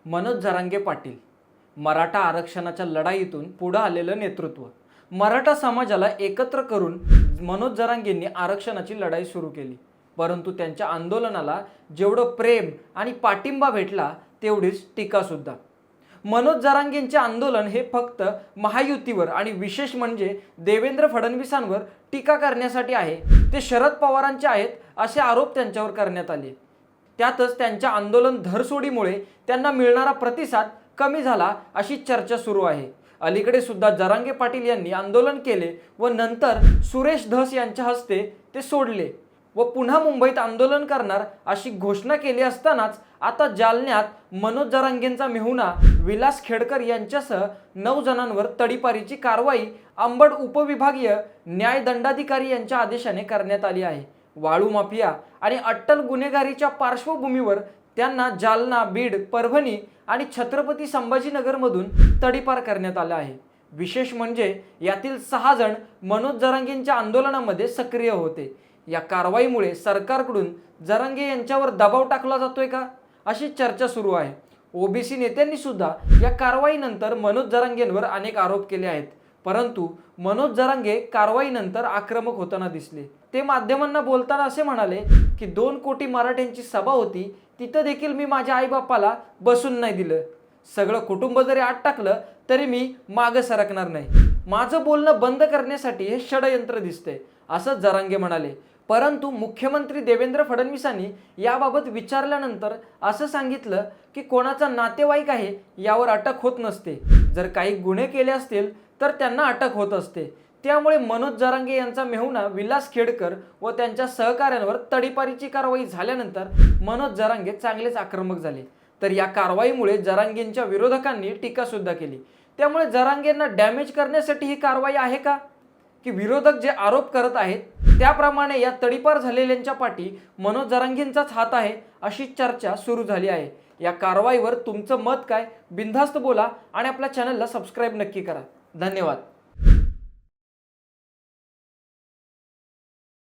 मनोज जरांगे पाटील मराठा आरक्षणाच्या लढाईतून पुढे आलेलं नेतृत्व। मराठा समाजाला एकत्र करून मनोज जरांगेंनी आरक्षणाची लढाई सुरू केली, परंतु त्यांच्या आंदोलनाला जेवढं प्रेम आणि पाठिंबा भेटला तेवढीच टीका सुद्धा। मनोज जरांगेंचे आंदोलन हे फक्त महायुतीवर आणि विशेष म्हणजे देवेंद्र फडणवीसांवर टीका करण्यासाठी आहे, ते शरद पवारांचे आहेत असे आरोप त्यांच्यावर करण्यात आले। त्यातच त्यांच्या आंदोलन धरसोडीमुळे त्यांना मिळणारा प्रतिसाद कमी झाला अशी चर्चा सुरू आहे। अलीकडे सुद्धा जरांगे पाटील यांनी आंदोलन केले व नंतर सुरेश धस यांच्या हस्ते ते सोडले व पुन्हा मुंबईत आंदोलन करणार अशी घोषणा केली असतानाच आता जालन्यात मनोज जरांगेंचा मेहुणा विलास खेडकर यांच्यासह 9 जणांवर तडीपारीची कारवाई अंबड उपविभागीय न्यायदंडाधिकारी यांच्या आदेशाने करण्यात आली आहे। वाळू माफिया आणि अट्टल गुन्हेगारीच्या पार्श्वभूमीवर त्यांना जालना, बीड, परभणी आणि छत्रपती संभाजीनगरमधून तडीपार करण्यात आला आहे। विशेष म्हणजे यातील 6 जण मनोज जरांगेंच्या आंदोलनामध्ये सक्रिय होते। या कारवाईमुळे सरकारकडून जरांगे यांच्यावर दबाव टाकला जातोय का अशी चर्चा सुरू आहे। ओबीसी नेत्यांनी सुद्धा या कारवाईनंतर मनोज जरांगेंवर अनेक आरोप केले आहेत, परंतु मनोज जरांगे कारवाईनंतर आक्रमक होताना दिसले। ते माध्यमांना बोलताना असे म्हणाले की 2 कोटी मराठ्यांची सभा होती, तिथं देखील मी माझ्या आईबापाला बसून नाही दिलं। सगळं कुटुंब जरी आत टाकलं तरी मी मागे सरकणार नाही। माझं बोलणं बंद करण्यासाठी हे षडयंत्र दिसतंय असं जरांगे म्हणाले। परंतु मुख्यमंत्री देवेंद्र फडणवीसांनी याबाबत विचारल्यानंतर असं सांगितलं की कोणाचा नातेवाईक आहे यावर अटक होत नसते, जर काही गुन्हे केले असतील तर त्यांना अटक होत असते। त्यामुळे मनोज जरांगे यांचा मेहुणा विलास खेडकर व त्यांच्या सहकाऱ्यांवर तडीपारीची कारवाई झाल्यानंतर मनोज जरांगे चांगलेच आक्रमक झाले। तर या कारवाईमुळे जरांगेंच्या विरोधकांनी टीका सुद्धा केली। त्यामुळे जरांगेंना डॅमेज करण्यासाठी ही कारवाई आहे का, की विरोधक जे आरोप करत आहेत त्याप्रमाणे या तडीपार झालेल्यांच्या पाठी मनोज जरांगेंचाच हात आहे अशी चर्चा सुरू झाली आहे। या कारवाईवर तुमचं मत काय, बिनधास्त बोला आणि आपल्या चॅनलला सबस्क्राईब नक्की करा। धन्यवाद।